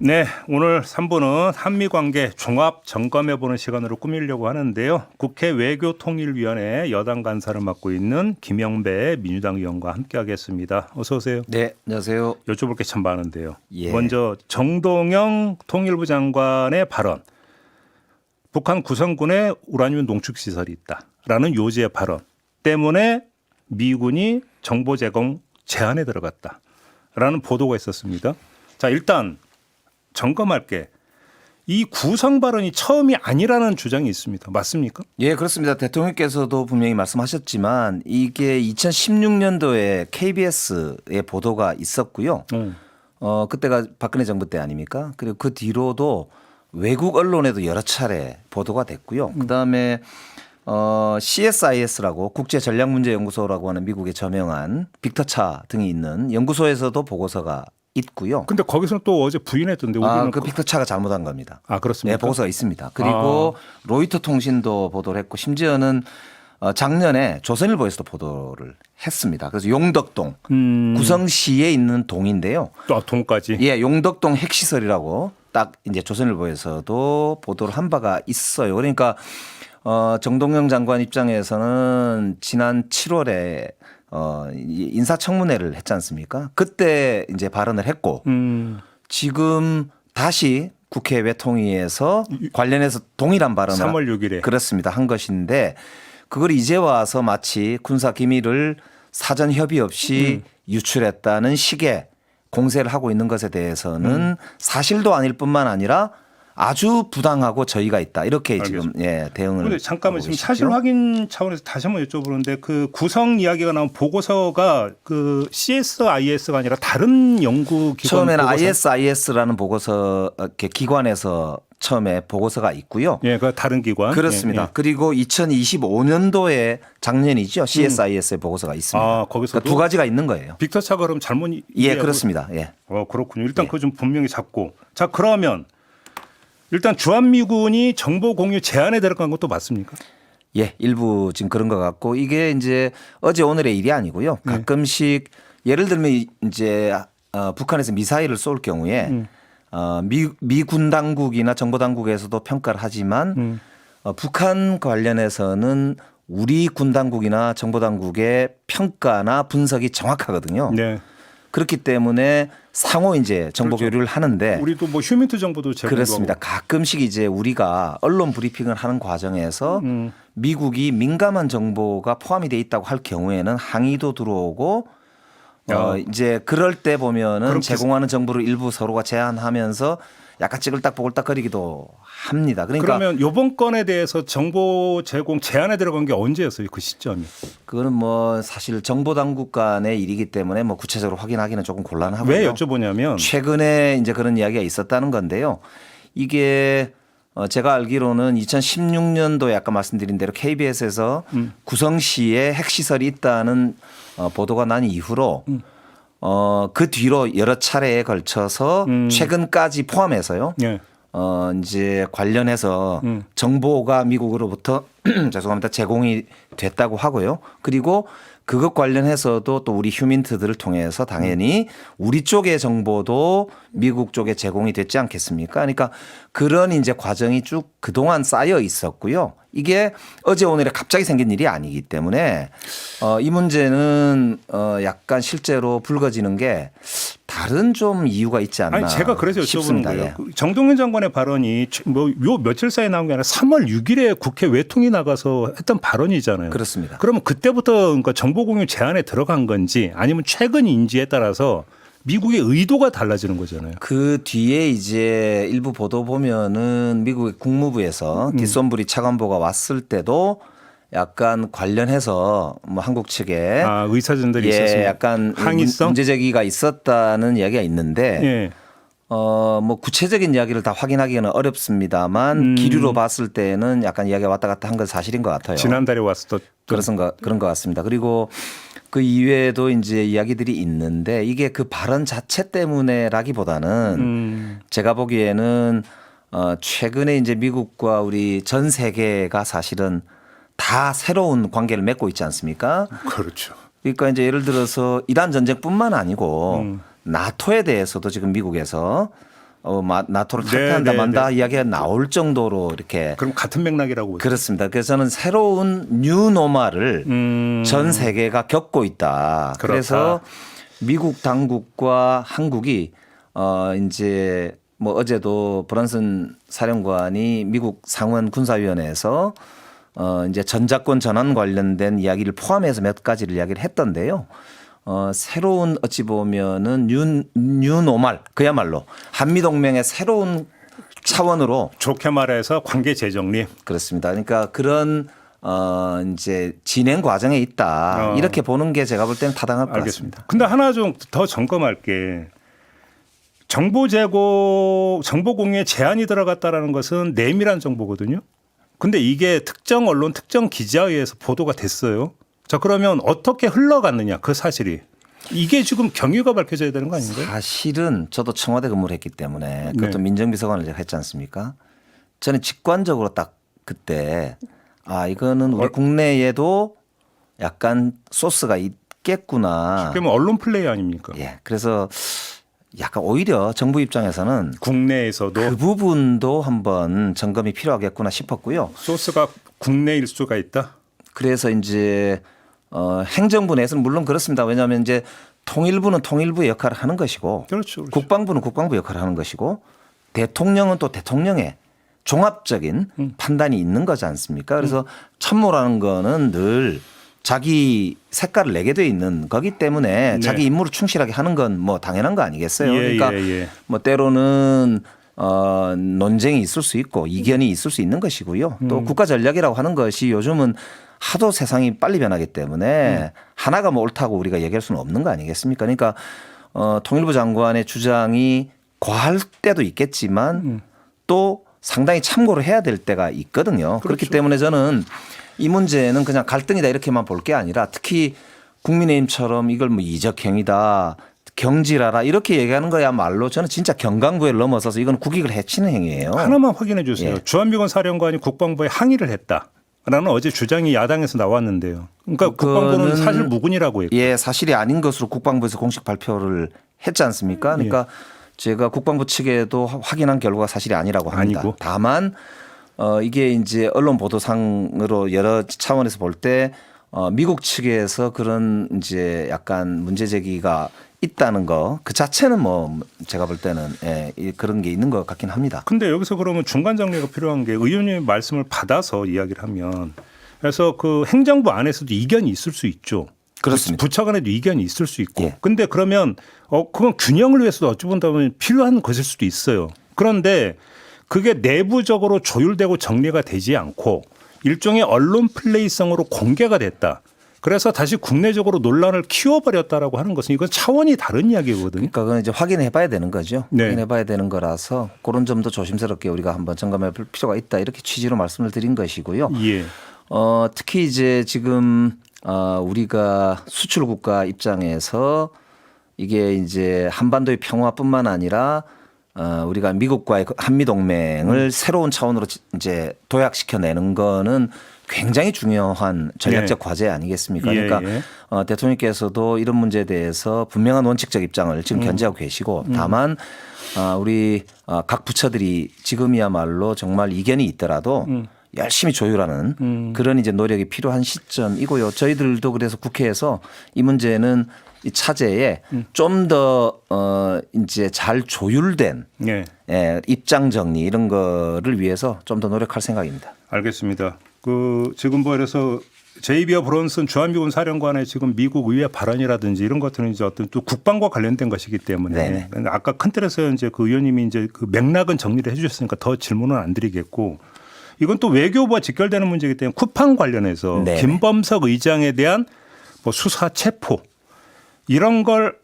네, 오늘 3부는 한미관계 종합 점검해보는 시간으로 꾸미려고 하는데요. 국회 외교통일위원회 여당 간사를 맡고 있는 김영배 민주당 의원과 함께하겠습니다. 어서 오세요. 네, 안녕하세요. 여쭤볼 게 참 많은데요. 예. 먼저 정동영 통일부 장관의 발언. 북한 구성군에 우라늄 농축시설이 있다라는 요지의 발언 때문에 미군이 정보 제공 제한에 들어갔다라는 보도가 있었습니다. 자, 일단 점검할게. 이 구성 발언이 처음이 아니라는 주장이 있습니다. 맞습니까? 예, 그렇습니다. 대통령께서도 분명히 말씀하셨지만 이게 2016년도에 KBS의 보도가 있었고요. 그때가 박근혜 정부 때 아닙니까? 그리고 그 뒤로도 외국 언론에도 여러 차례 보도가 됐고요. 그다음에 CSIS라고 국제전략문제연구소라고 하는 미국의 저명한 빅터차 등이 있는 연구소에서도 보고서가 있고요. 근데 거기서는 또 어제 부인했던데. 그 빅터차가 잘못한 겁니다. 아, 그렇습니까? 네, 보고서가 있습니다. 그리고 로이터 통신도 보도를 했고 심지어는 작년에 조선일보에서도 보도를 했습니다. 그래서 용덕동 구성시에 있는 동인데요. 또 동까지. 예, 용덕동 핵시설이라고 딱 이제 조선일보에서도 보도를 한 바가 있어요. 그러니까 정동영 장관 입장에서는 지난 7월에 인사청문회를 했지 않습니까? 그때 이제 발언을 했고 지금 다시 국회 외통위에서 관련해서 동일한 발언을 3월 6일에 그렇습니다. 한 것인데 그걸 이제 와서 마치 군사 기밀을 사전 협의 없이 유출했다는 식의 공세를 하고 있는 것에 대해서는 사실도 아닐 뿐만 아니라 아주 부당하고 저희가 있다. 이렇게 알겠습니다. 지금 대응을. 그런데 잠깐만 지금 하고 사실 계시죠? 확인 차원에서 다시 한번 여쭤보는데 그 구성 이야기가 나온 보고서가 그 CSIS가 아니라 다른 연구 기관 처음에는 보고서? ISIS라는 보고서 이렇게 기관에서 처음에 보고서가 있고요. 예, 그 다른 기관. 그렇습니다. 예, 예. 그리고 2025년도에 작년이죠. CSIS의 보고서가 있습니다. 아, 거기서도 그러니까 두 가지가 있는 거예요. 빅터차가 그럼 잘못 예, 이해하고- 그렇습니다. 예. 그렇군요. 일단 예. 그거 좀 분명히 잡고. 자, 그러면 일단 주한미군이 정보 공유 제한에 들어간 것도 맞습니까? 예, 일부 지금 그런 것 같고 이게 이제 어제 오늘의 일이 아니고요. 가끔씩 예를 들면 이제 북한에서 미사일을 쏠 경우에 미군 당국이나 정보 당국에서도 평가를 하지만 북한 관련해서는 우리 군 당국이나 정보 당국의 평가나 분석이 정확하거든요. 네. 그렇기 때문에 상호 이제 정보 그렇죠. 교류를 하는데 우리도 뭐 휴민트 정보도 제공하고 그렇습니다. 가끔씩 이제 우리가 언론 브리핑을 하는 과정에서 미국이 민감한 정보가 포함이 돼 있다고 할 경우에는 항의도 들어오고 이제 그럴 때 보면은 그럼 제공하는 정보를 일부 서로가 제한하면서 약간 찌글딱뽀글딱거리기도 합니다. 그러니까 그러면 이번 건에 대해서 정보 제공 제한에 들어간 게 언제였어요? 그 시점이. 그거는 뭐 사실 정보 당국 간의 일이기 때문에 뭐 구체적으로 확인하기는 조금 곤란하고요. 왜 여쭤보냐면 최근에 이제 그런 이야기가 있었다는 건데요. 이게 제가 알기로는 2016년도에 아까 말씀드린 대로 KBS에서 구성시에 핵시설이 있다는 보도가 난 이후로 그 뒤로 여러 차례에 걸쳐서 최근까지 포함해서요. 예. 이제 관련해서 정보가 미국으로부터 죄송합니다. 제공이 됐다고 하고요. 그리고 그것 관련해서도 또 우리 휴민트들을 통해서 당연히 우리 쪽의 정보도 미국 쪽에 제공이 됐지 않겠습니까? 그러니까 그런 이제 과정이 쭉 그동안 쌓여 있었고요. 이게 어제 오늘에 갑자기 생긴 일이 아니기 때문에 이 문제는 약간 실제로 불거지는 게 다른 좀 이유가 있지 않나 아니 제가 그래서 여쭤보는 싶습니다. 거예요. 예. 그 정동현 장관의 발언이 뭐 요 며칠 사이에 나온 게 아니라 3월 6일에 국회 외통위 나가서 했던 발언이잖아요. 그렇습니다. 그러면 그때부터 그러니까 정보 공유 제한에 들어간 건지 아니면 최근 인지에 따라서 미국의 의도가 달라지는 거잖아요. 그 뒤에 이제 일부 보도 보면은 미국의 국무부에서 뒷손부리 차관보가 왔을 때도 약간 관련해서 뭐 한국 측에 의사진들이 있었습니다. 약간 항의성 문제 제기가 있었다는 이야기가 있는데 예. 뭐 구체적인 이야기를 다 확인하기는 어렵습니다만 기류로 봤을 때는 약간 이야기가 왔다 갔다 한 건 사실인 것 같아요. 지난달에 왔었던 그런 것 같습니다. 그리고 그 이외에도 이제 이야기들이 있는데 이게 그 발언 자체 때문에라기보다는 제가 보기에는 최근에 이제 미국과 우리 전 세계가 사실은 다 새로운 관계를 맺고 있지 않습니까? 그렇죠. 그러니까 이제 예를 들어서 이란 전쟁뿐만 아니고 나토에 대해서도 지금 미국에서 나토를 네, 탈퇴한다 네, 만다 네. 이야기가 나올 정도로 이렇게 그럼 같은 맥락이라고 보세요. 그렇습니다. 그래서 저는 새로운 뉴노멀을 전 세계가 겪고 있다. 그렇다. 그래서 미국 당국과 한국이 이제 뭐 어제도 브런슨 사령관이 미국 상원 군사위원회에서 이제 전작권 전환 관련된 이야기를 포함해서 몇 가지를 이야기를 했던데요. 새로운 어찌 보면은 뉴노멀 그야말로 한미동맹의 새로운 차원으로 좋게 말해서 관계 재정립. 그렇습니다. 그러니까 그런 이제 진행 과정에 있다. 이렇게 보는 게 제가 볼 때는 타당할 것 알겠습니다. 같습니다. 근데 하나 좀 더 점검할게. 정보 공유에 제한이 들어갔다라는 것은 내밀한 정보거든요. 근데 이게 특정 언론, 특정 기자에 의해서 보도가 됐어요. 자, 그러면 어떻게 흘러갔느냐, 그 사실이. 이게 지금 경위가 밝혀져야 되는 거 아닌가요? 사실은 저도 청와대 근무를 했기 때문에 그것도 네. 민정비서관을 제가 했지 않습니까? 저는 직관적으로 딱 그때 이거는 우리 국내에도 약간 소스가 있겠구나. 그러면 언론 플레이 아닙니까? 예. 그래서 약간 오히려 정부 입장에서는 국내에서도 그 부분도 한번 점검이 필요하겠구나 싶었고요. 소스가 국내일 수가 있다. 그래서 이제 행정부 내에서는 물론 그렇습니다. 왜냐하면 이제 통일부는 통일부의 역할을 하는 것이고 그렇죠. 그렇죠. 국방부는 국방부 역할을 하는 것이고 대통령은 또 대통령의 종합적인 판단이 있는 거지 않습니까? 그래서 참모라는 거는 늘 자기 색깔을 내게 돼 있는 거기 때문에 네. 자기 임무를 충실하게 하는 건 뭐 당연한 거 아니겠어요? 예, 그러니까 예. 뭐 때로는 논쟁이 있을 수 있고 이견이 있을 수 있는 것이고요. 또 국가 전략이라고 하는 것이 요즘은 하도 세상이 빨리 변하기 때문에 하나가 뭐 옳다고 우리가 얘기할 수는 없는 거 아니겠습니까? 그러니까 통일부 장관의 주장이 과할 때도 있겠지만 또 상당히 참고를 해야 될 때가 있거든요. 그렇기 그렇죠. 때문에 저는 이 문제는 그냥 갈등이다 이렇게만 볼 게 아니라 특히 국민의힘처럼 이걸 뭐 이적행위다 경질하라 이렇게 얘기하는 거야말로 저는 진짜 경강부회를 넘어서서 이건 국익을 해치는 행위예요. 하나만 확인해 주세요. 예. 주한미군 사령관이 국방부에 항의를 했다라는 어제 주장이 야당에서 나왔는데요. 그러니까 국방부는 그거는 사실 무근이라고 했고. 예, 사실이 아닌 것으로 국방부에서 공식 발표를 했지 않습니까? 그러니까 제가 국방부 측에도 확인한 결과가 사실이 아니라고 합니다. 아니고. 다만 이게 이제 언론 보도상으로 여러 차원에서 볼 때 미국 측에서 그런 이제 약간 문제 제기가 있다는 거 그 자체는 뭐 제가 볼 때는 그런 게 있는 것 같긴 합니다. 근데 여기서 그러면 중간 정리가 필요한 게 의원님의 말씀을 받아서 이야기를 하면 그래서 그 행정부 안에서도 이견이 있을 수 있죠. 그렇습니다. 부처 간에도 이견이 있을 수 있고. 예. 근데 그러면 그건 균형을 위해서도 어찌 본다면 필요한 것일 수도 있어요. 그런데 그게 내부적으로 조율되고 정리가 되지 않고 일종의 언론 플레이성으로 공개가 됐다. 그래서 다시 국내적으로 논란을 키워버렸다라고 하는 것은 이건 차원이 다른 이야기거든요. 그러니까 그건 이제 확인해 봐야 되는 거죠. 네. 확인해 봐야 되는 거라서 그런 점도 조심스럽게 우리가 한번 점검해 볼 필요가 있다. 이렇게 취지로 말씀을 드린 것이고요. 예. 특히 이제 지금 우리가 수출 국가 입장에서 이게 이제 한반도의 평화뿐만 아니라 우리가 미국과의 한미 동맹을 새로운 차원으로 이제 도약시켜내는 거는 굉장히 중요한 전략적 과제 아니겠습니까? 예, 그러니까 예. 대통령께서도 이런 문제에 대해서 분명한 원칙적 입장을 지금 견지하고 계시고 다만 우리 각 부처들이 지금이야말로 정말 이견이 있더라도 열심히 조율하는 그런 이제 노력이 필요한 시점이고요. 저희들도 그래서 국회에서 이 문제는 이 차제에 좀 더 이제 잘 조율된 입장 정리 이런 거를 위해서 좀 더 노력할 생각입니다. 알겠습니다. 그 지금 뭐 이래서 제이비어 브론슨 주한미군 사령관의 지금 미국 의회 발언이라든지 이런 것들은 이제 어떤 또 국방과 관련된 것이기 때문에 네네. 아까 큰 틀에서 이제 그 의원님이 이제 그 맥락은 정리를 해주셨으니까 더 질문은 안 드리겠고 이건 또 외교부와 직결되는 문제이기 때문에 쿠팡 관련해서 네네. 김범석 의장에 대한 뭐 수사 체포 이런 걸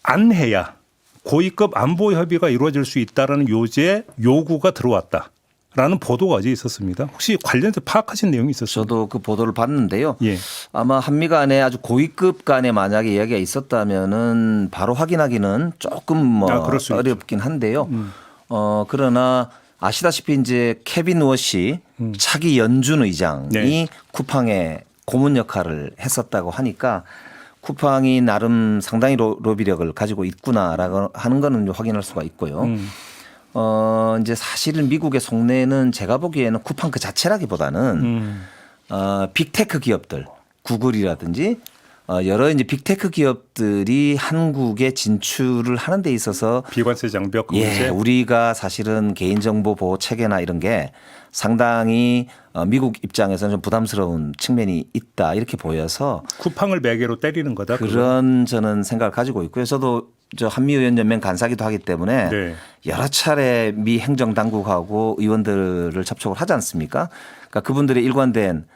안 해야 고위급 안보 협의가 이루어질 수 있다라는 요구가 들어왔다. 라는 보도가 어제 있었습니다. 혹시 관련해서 파악하신 내용이 있었어요? 저도 그 보도를 봤는데요. 예. 아마 한미 간에 아주 고위급 간에 만약에 이야기가 있었다면은 바로 확인하기는 조금 뭐 그럴 수 어렵긴 한데요. 그러나 아시다시피 이제 케빈 워시 차기 연준 의장이 네. 쿠팡의 고문 역할을 했었다고 하니까 쿠팡이 나름 상당히 로비력을 가지고 있구나라고 하는 거는 확인할 수가 있고요. 이제 사실은 미국의 속내는 제가 보기에는 쿠팡 그 자체라기보다는 빅테크 기업들, 구글이라든지 여러 이제 빅테크 기업들이 한국에 진출을 하는 데 있어서 비관세 장벽 그 예, 문제. 우리가 사실은 개인정보 보호 체계나 이런 게 상당히 미국 입장에서는 좀 부담스러운 측면이 있다 이렇게 보여서 쿠팡을 매개로 때리는 거다. 그런 저는 생각을 가지고 있고요. 저도 저 한미의원연맹 간사기도 하기 때문에 네. 여러 차례 미 행정당국하고 의원들을 접촉을 하지 않습니까? 그러니까 그분들의 일관된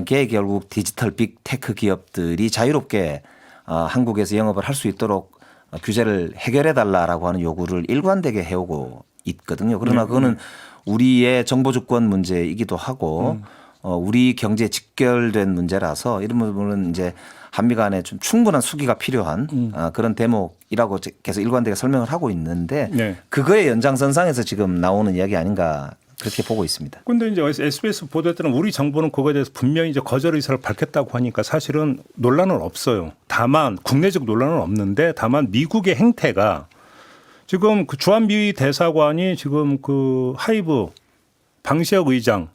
게 결국 디지털 빅테크 기업들이 자유롭게 한국에서 영업을 할 수 있도록 규제를 해결해 달라라고 하는 요구를 일관되게 해오고 있거든요. 그러나 그거는 우리의 정보 주권 문제이기도 하고 우리 경제에 직결된 문제라서 이런 부분은 이제 한미 간에 좀 충분한 수기가 필요한 그런 대목이라고 계속 일관되게 설명을 하고 있는데 네. 그거의 연장선상에서 지금 나오는 이야기 아닌가 그렇게 보고 있습니다. 근데 이제 SBS 보도에 따르면 우리 정부는 그거에 대해서 분명히 이제 거절 의사를 밝혔다고 하니까 사실은 논란은 없어요. 다만 국내적 논란은 없는데 다만 미국의 행태가 지금 그 주한미 대사관이 지금 그 하이브 방시혁 의장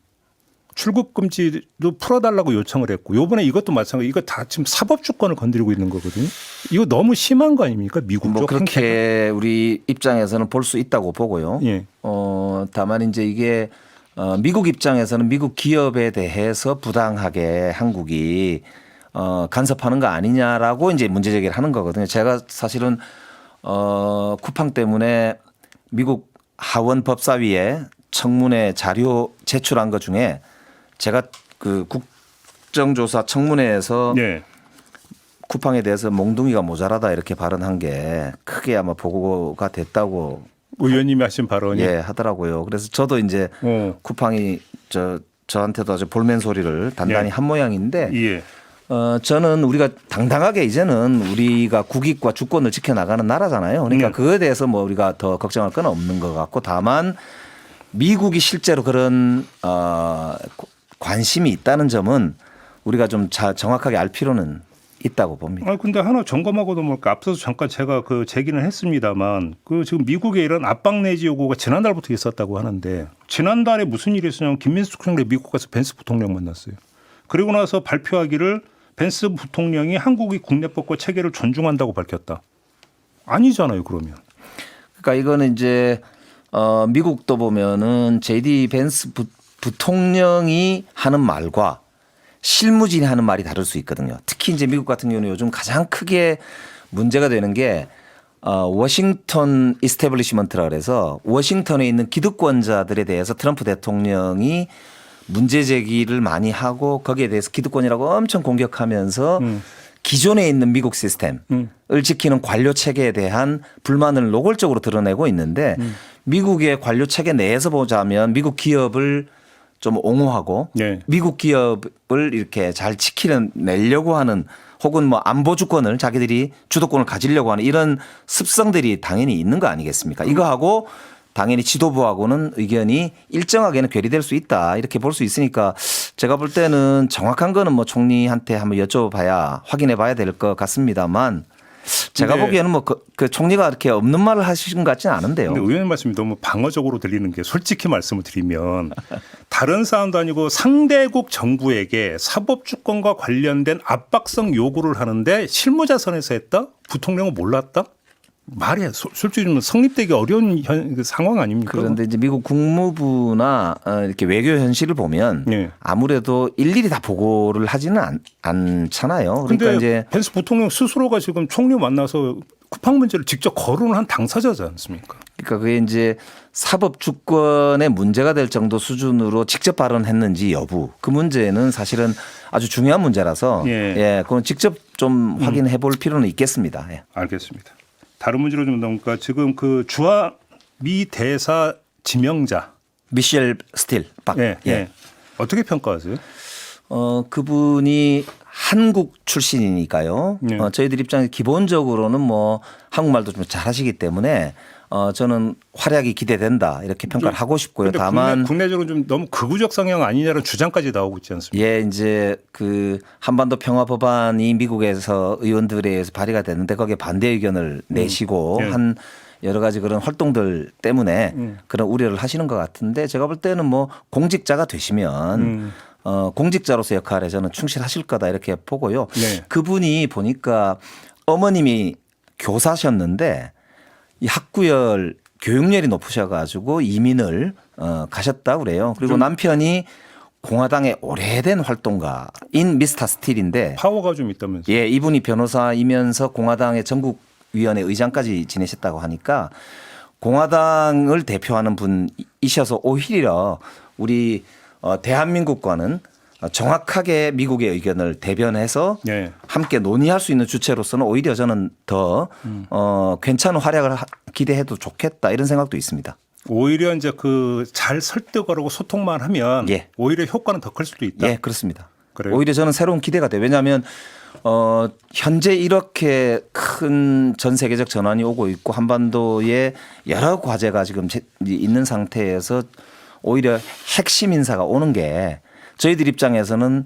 출국 금지도 풀어달라고 요청을 했고 요번에 이것도 마찬가지. 이거 다 지금 사법 주권을 건드리고 있는 거거든요. 이거 너무 심한 거 아닙니까? 미국 뭐 쪽 그렇게 행태가. 우리 입장에서는 볼 수 있다고 보고요. 예. 다만 이제 이게 미국 입장에서는 미국 기업에 대해서 부당하게 한국이 간섭하는 거 아니냐라고 이제 문제 제기를 하는 거거든요. 제가 사실은 쿠팡 때문에 미국 하원 법사위에 청문회 자료 제출한 것 중에 제가 그 국정조사 청문회에서 예. 쿠팡에 대해서 몽둥이가 모자라다 이렇게 발언한 게 크게 아마 보고가 됐다고 의원님이 하신 발언이. 예 하더라고요. 그래서 저도 이제 쿠팡이 저한테도 아주 볼멘 소리를 단단히 예. 한 모양인데 예. 저는 우리가 당당하게 이제는 우리가 국익과 주권을 지켜나가는 나라잖아요. 그러니까 그거에 대해서 뭐 우리가 더 걱정할 건 없는 것 같고 다만 미국이 실제로 그런 관심이 있다는 점은 우리가 좀 정확하게 알 필요는 있다고 봅니다. 아 근데 하나 점검하고도 뭘까 앞서서 잠깐 제가 그 제기는 했습니다만 그 지금 미국의 이런 압박 내지 요구가 지난달부터 있었다고 하는데 지난달에 무슨 일이 있었냐면 김민수 총리 미국 가서 벤스 부통령 만났어요. 그리고 나서 발표하기를 벤스 부통령이 한국이 국내법과 체계를 존중한다고 밝혔다. 아니잖아요 그러면. 그러니까 이거는 이제 미국도 보면은 JD 벤스 부통령이 하는 말과 실무진이 하는 말이 다를 수 있거든요. 특히 이제 미국 같은 경우는 요즘 가장 크게 문제가 되는 게 워싱턴 이스태블리시먼트라 그래서 워싱턴에 있는 기득권자들에 대해서 트럼프 대통령이 문제 제기를 많이 하고 거기에 대해서 기득권이라고 엄청 공격하면서 기존에 있는 미국 시스템을 지키는 관료 체계에 대한 불만을 노골적으로 드러내고 있는데 미국의 관료 체계 내에서 보자면 미국 기업을 좀 옹호하고 네. 미국 기업을 이렇게 잘 지키려고 하는 혹은 뭐 안보 주권을 자기들이 주도권을 가지려고 하는 이런 습성들이 당연히 있는 거 아니겠습니까? 이거하고 당연히 지도부하고는 의견이 일정하게는 괴리될 수 있다 이렇게 볼 수 있으니까 제가 볼 때는 정확한 거는 뭐 총리한테 한번 여쭤봐야 확인해 봐야 될 것 같습니다만 제가 보기에는 뭐 그 총리가 이렇게 없는 말을 하시는 것 같지는 않은데요. 근데 의원님 말씀이 너무 방어적으로 들리는 게 솔직히 말씀을 드리면 다른 사안도 아니고 상대국 정부에게 사법 주권과 관련된 압박성 요구를 하는데 실무자선에서 했다? 부통령은 몰랐다? 말이 솔직히 좀 성립되기 어려운 상황 아닙니까? 그런데 이제 미국 국무부나 이렇게 외교 현실을 보면 네. 아무래도 일일이 다 보고를 하지는 않잖아요. 그러니까 근데 이제 펜스 부통령 스스로가 지금 총리 만나서 쿠팡 문제를 직접 거론을 한 당사자지 않습니까? 그러니까 그게 이제 사법 주권에 문제가 될 정도 수준으로 직접 발언했는지 여부 그 문제는 사실은 아주 중요한 문제라서 예. 그건 직접 좀 확인해 볼 필요는 있겠습니다. 예. 알겠습니다. 다른 문제로 좀 넘을까? 지금 그 주한미 대사 지명자 미셸 스틸 박. 예. 어떻게 평가하세요? 그분이 한국 출신이니까요. 네. 저희들 입장에서 기본적으로는 뭐 한국말도 좀 잘하시기 때문에 저는 활약이 기대된다 이렇게 평가를 하고 싶고요. 다만 국내적으로 좀 너무 극우적 성향 아니냐는 주장까지 나오고 있지 않습니까? 예, 이제 그 한반도 평화 법안이 미국에서 의원들에 의해서 발의가 됐는데 거기에 반대 의견을 내시고 예. 한 여러 가지 그런 활동들 때문에 그런 우려를 하시는 것 같은데 제가 볼 때는 뭐 공직자가 되시면 공직자로서 역할에 저는 충실하실 거다 이렇게 보고요. 네. 그분이 보니까 어머님이 교사셨는데 이 학구열 교육열이 높으셔가지고 이민을 가셨다 그래요. 그리고 남편이 공화당의 오래된 활동가인 미스터 스틸인데 파워가 좀 있다면서요. 예, 이분이 변호사이면서 공화당의 전국위원회 의장까지 지내셨다고 하니까 공화당을 대표하는 분이셔서 오히려 우리 대한민국과는 정확하게 미국의 의견을 대변해서 네. 함께 논의할 수 있는 주체로서는 오히려 저는 더 괜찮은 활약을 기대해도 좋겠다 이런 생각도 있습니다. 오히려 이제 그 잘 설득하고 소통만 하면 예. 오히려 효과는 더 클 수도 있다. 예, 그렇습니다. 그래요? 오히려 저는 새로운 기대가 돼요. 왜냐하면 현재 이렇게 큰 전 세계적 전환이 오고 있고 한반도에 여러 과제가 지금 있는 상태에서 오히려 핵심 인사가 오는 게 저희들 입장에서는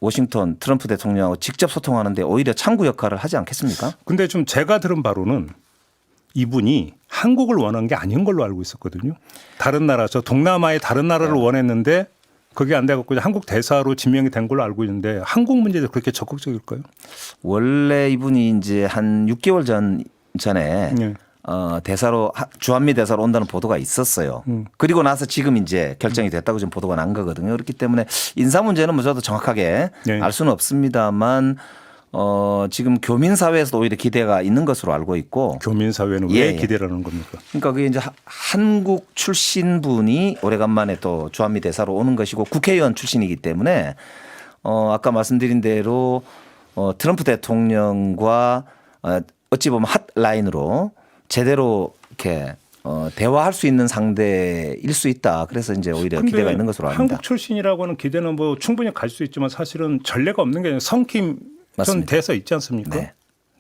워싱턴 트럼프 대통령하고 직접 소통하는데 오히려 창구 역할을 하지 않겠습니까? 근데 좀 제가 들은 바로는 이분이 한국을 원한 게 아닌 걸로 알고 있었거든요. 다른 나라, 저 동남아의 다른 나라를 원했는데 그게 안 돼갖고 한국 대사로 지명이 된 걸로 알고 있는데 한국 문제도 그렇게 적극적일까요? 원래 이분이 이제 한 6개월 전에 네. 대사로 주한미 대사로 온다는 보도가 있었어요. 그리고 나서 지금 이제 결정이 됐다고 지금 보도가 난 거거든요. 그렇기 때문에 인사 문제는 뭐 저도 정확하게 네. 알 수는 없습니다만 지금 교민 사회에서도 오히려 기대가 있는 것으로 알고 있고 교민 사회는 예, 왜 예. 기대라는 겁니까? 그러니까 그게 이제 한국 출신 분이 오래간만에 또 주한미 대사로 오는 것이고 국회의원 출신이기 때문에 아까 말씀드린 대로 트럼프 대통령과 어찌 보면 핫라인으로 제대로 이렇게 대화할 수 있는 상대일 수 있다. 그래서 이제 오히려 기대가 있는 것으로 압니다. 한국 출신이라고 하는 기대는 뭐 충분히 갈 수 있지만 사실은 전례가 없는 게 아니라 성킴 전 맞습니다. 대사 있지 않습니까? 네.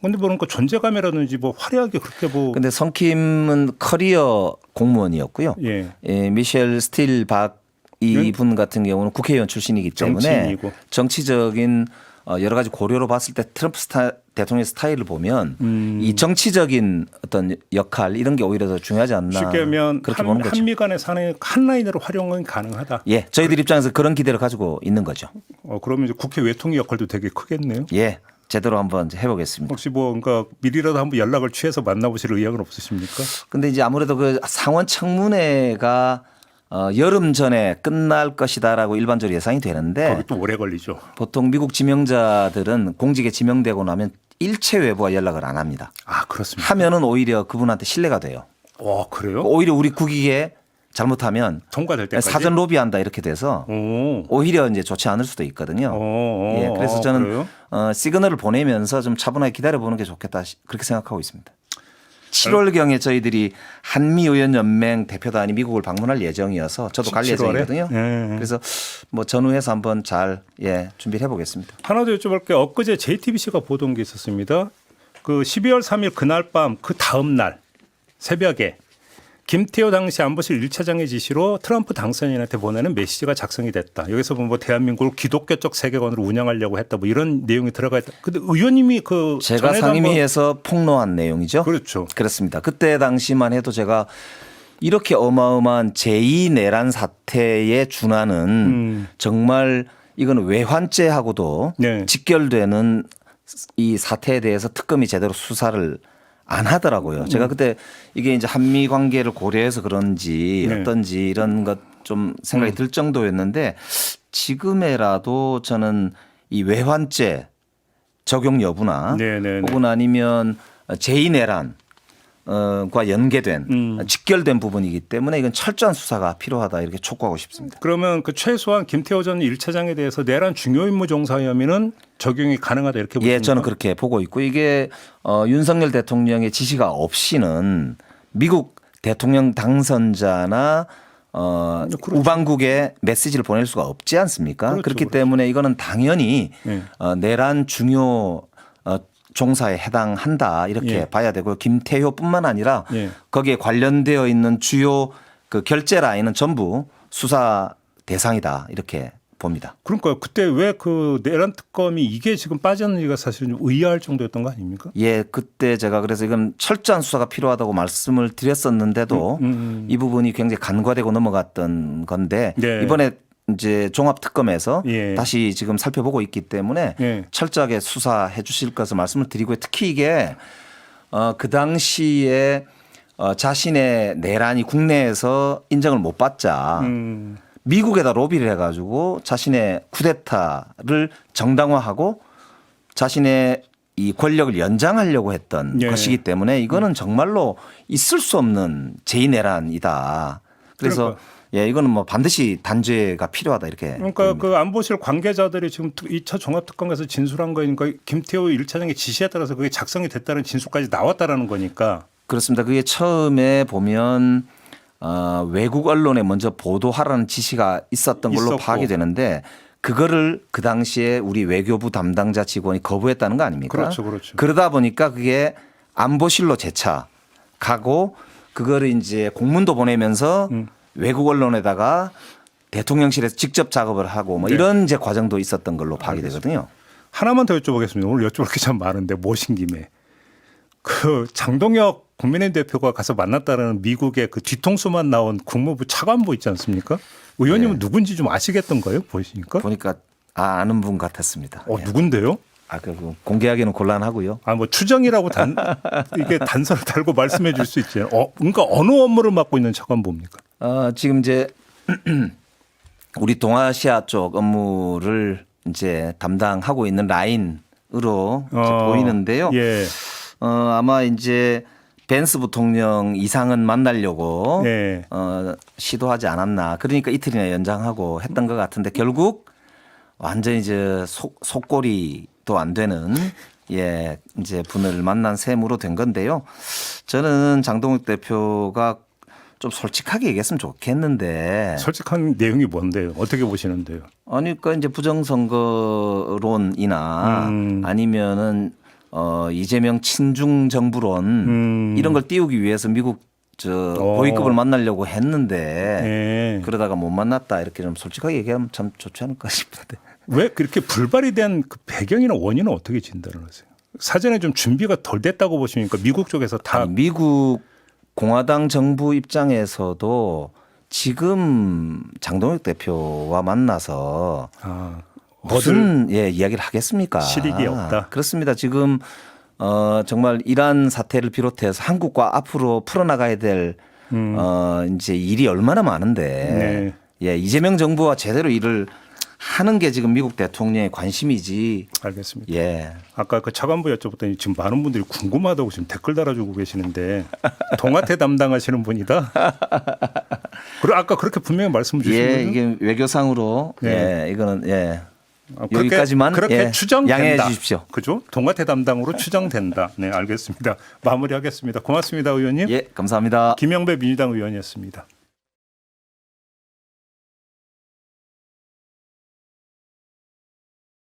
근데 그러니까 존재감이라든지 뭐 화려하게 그렇게 뭐 근데 성킴은 커리어 공무원이었고요. 예. 예, 미셸 스틸 박 이분 같은 경우는 국회의원 출신이기 때문에 정치인이고. 정치적인 여러 가지 고려로 봤을 때 트럼프 대통령 스타일을 보면 이 정치적인 어떤 역할 이런 게 오히려 더 중요하지 않나 쉽게 하면 그렇게 보는 거죠. 한미 간의 산의 한 라인으로 활용은 가능하다. 예, 저희들 입장에서 그런 기대를 가지고 있는 거죠. 그러면 이제 국회 외통위 역할도 되게 크겠네요. 예, 제대로 한번 해보겠습니다. 혹시 뭐 그러니까 미리라도 한번 연락을 취해서 만나보실 의향은 없으십니까? 근데 이제 아무래도 그 상원 청문회가 여름 전에 끝날 것이다라고 일반적으로 예상이 되는데 거기 또 오래 걸리죠. 보통 미국 지명자들은 공직에 지명되고 나면 일체 외부와 연락을 안 합니다. 아 그렇습니다. 하면은 오히려 그분한테 신뢰가 돼요. 그래요? 오히려 우리 국익에 잘못하면 통과될 때까지 사전 로비한다 이렇게 돼서 오. 오히려 이제 좋지 않을 수도 있거든요. 예, 그래서 저는 그래요? 시그널을 보내면서 좀 차분하게 기다려보는 게 좋겠다 그렇게 생각하고 있습니다. 7월경에 저희들이 한미의원연맹 대표단이 미국을 방문할 예정이어서 저도 갈 7월에? 예정이거든요. 예. 그래서 뭐 전후해서 한번 잘 준비를 해보겠습니다. 하나 더 여쭤볼게요. 엊그제 JTBC가 보도한 게 있었습니다. 그 12월 3일 그날 밤 그 다음 날 새벽에 김태호 당시 안보실 1차장의 지시로 트럼프 당선인한테 보내는 메시지가 작성이 됐다. 여기서 보면 뭐 대한민국을 기독교적 세계관으로 운영하려고 했다. 뭐 이런 내용이 들어가 있다. 근데 의원님이 그 제가 전에도 상임위에서 폭로한 내용이죠. 그렇죠. 그렇습니다. 그때 당시만 해도 제가 이렇게 어마어마한 제2 내란 사태에 준하는 정말 이건 외환죄하고도 네. 직결되는 이 사태에 대해서 특검이 제대로 수사를 안 하더라고요. 제가 그때 이게 이제 한미 관계를 고려해서 그런지 네. 어떤지 이런 것 좀 생각이 들 정도였는데 지금에라도 저는 이 외환죄 적용 여부나 네네네. 혹은 아니면 제2내란 과 연계된 직결된 부분이기 때문에 이건 철저한 수사가 필요하다 이렇게 촉구하고 싶습니다. 그러면 그 최소한 김태호 전 1차장에 대해서 내란 중요 임무 종사 혐의는 적용이 가능하다 이렇게 보십니까? 예, 저는 그렇게 보고 있고 이게 윤석열 대통령의 지시가 없이는 미국 대통령 당선자나 그렇죠. 우방국에 메시지를 보낼 수가 없지 않습니까? 그렇죠, 그렇기 그렇죠. 때문에 이거는 당연히 네. 내란 중요 종사에 해당한다 이렇게 예. 봐야 되고 김태효뿐만 아니라 예. 거기에 관련되어 있는 주요 그 결제 라인은 전부 수사 대상이다 이렇게 봅니다. 그러니까 그때 왜 그 내란 특검이 이게 지금 빠졌는지가 사실 좀 의아할 정도였던 거 아닙니까? 예, 그때 제가 그래서 이건 철저한 수사가 필요하다고 말씀을 드렸었는데도 이 부분이 굉장히 간과되고 넘어갔던 건데 네. 이번에 이제 종합특검에서 예. 다시 지금 살펴보고 있기 때문에 예. 철저하게 수사해 주실 것을 말씀을 드리고요. 특히 이게 그 당시에 자신의 내란이 국내에서 인정을 못 받자 미국에다 로비를 해가지고 자신의 쿠데타를 정당화하고 자신의 이 권력을 연장하려고 했던 예. 것이기 때문에 이거는 정말로 있을 수 없는 제2내란이다. 그래서 그러니까. 예, 이거는 뭐 반드시 단죄가 필요하다 이렇게. 그러니까 보입니다. 그 안보실 관계자들이 지금 2차 종합특검에서 진술한 거니까 김태호 1차장의 지시에 따라서 그게 작성이 됐다는 진술까지 나왔다라는 거니까. 그렇습니다. 그게 처음에 보면 외국 언론에 먼저 보도하라는 지시가 있었던 걸로 있었고. 파악이 되는데 그거를 그 당시에 우리 외교부 담당자 직원이 거부했다는 거 아닙니까? 그렇죠, 그렇죠. 그러다 보니까 그게 안보실로 재차 가고 그거를 이제 공문도 보내면서 외국 언론에다가 대통령실에서 직접 작업을 하고 뭐 네. 이런 이제 과정도 있었던 걸로 파악이 되거든요. 하나만 더 여쭤보겠습니다. 오늘 여쭤볼 게 참 많은데 모신 김에 그 장동혁 국민의힘 대표가 가서 만났다는 미국의 그 뒤통수만 나온 국무부 차관보 있지 않습니까? 의원님은 누군지 좀 아시겠던가요? 보시니까? 보니까 아는 분 같았습니다. 예. 누군데요? 그 공개하기는 곤란하고요. 뭐 추정이라고 이게 단서를 달고 말씀해 줄 수 있지. 그러니까 어느 업무를 맡고 있는 차관보입니까? 지금 이제 우리 동아시아 쪽 업무를 이제 담당하고 있는 라인으로 이제 보이는데요. 예. 아마 이제 벤스 부통령 이상은 만나려고 예. 시도하지 않았나. 그러니까 이틀이나 연장하고 했던 것 같은데 결국 완전히 이제 속골이도 안 되는 예 이제 분을 만난 셈으로 된 건데요. 저는 장동혁 대표가 좀 솔직하게 얘기했으면 좋겠는데. 솔직한 내용이 뭔데요? 어떻게 보시는데요? 아니, 그러니까 이제 부정선거론이나 아니면은 이재명 친중 정부론 이런 걸 띄우기 위해서 미국 고위급을 만나려고 했는데 예. 그러다가 못 만났다 이렇게 좀 솔직하게 얘기하면 참 좋지 않을까 싶은데. 왜 그렇게 불발이 된 그 배경이나 원인은 어떻게 진단을 하세요? 사전에 좀 준비가 덜 됐다고 보십니까? 미국 쪽에서 다 아니, 미국 공화당 정부 입장에서도 지금 장동혁 대표와 만나서 무슨 이야기를 하겠습니까? 실익이 없다. 그렇습니다. 지금 정말 이란 사태를 비롯해서 한국과 앞으로 풀어나가야 될 이제 일이 얼마나 많은데 예, 이재명 정부와 제대로 일을 하는 게 지금 미국 대통령의 관심이지. 알겠습니다. 예. 아까 그 차관부 여쭤봤더니 지금 많은 분들이 궁금하다고 지금 댓글 달아주고 계시는데 동아태 담당하시는 분이다. 그리고 아까 그렇게 분명히 말씀 주신 예, 거죠? 이게 외교상으로 네. 예, 이거는 예. 그렇게, 여기까지만 그렇게 예, 추정된다. 양해해 주십시오. 그죠? 동아태 담당으로 추정된다. 네, 알겠습니다. 마무리하겠습니다. 고맙습니다, 의원님. 예, 감사합니다. 김영배 민주당 의원이었습니다.